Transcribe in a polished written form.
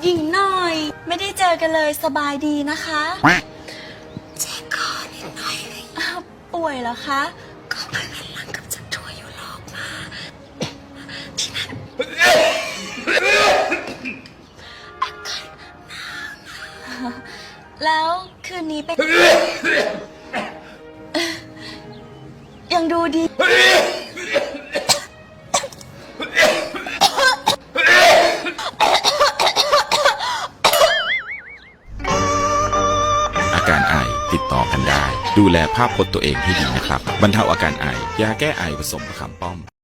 หญิงหน่อย ไม่ได้เจอกันเลยสบายดีนะคะเจ็บคอนิดหน่อยป่วยเหรอคะก็เพิ่งหันหลังกับจักรทัวร์อยู่หลอกมาที่นั่นอากาศหนาวแล้วคืนนี้เป็นยังดูดีอาการไอติดต่อกันได้ดูแลภาพพจน์ตัวเองให้ดีนะครับบรรเทาอาการไอยาแก้ไอผสมมะขามป้อม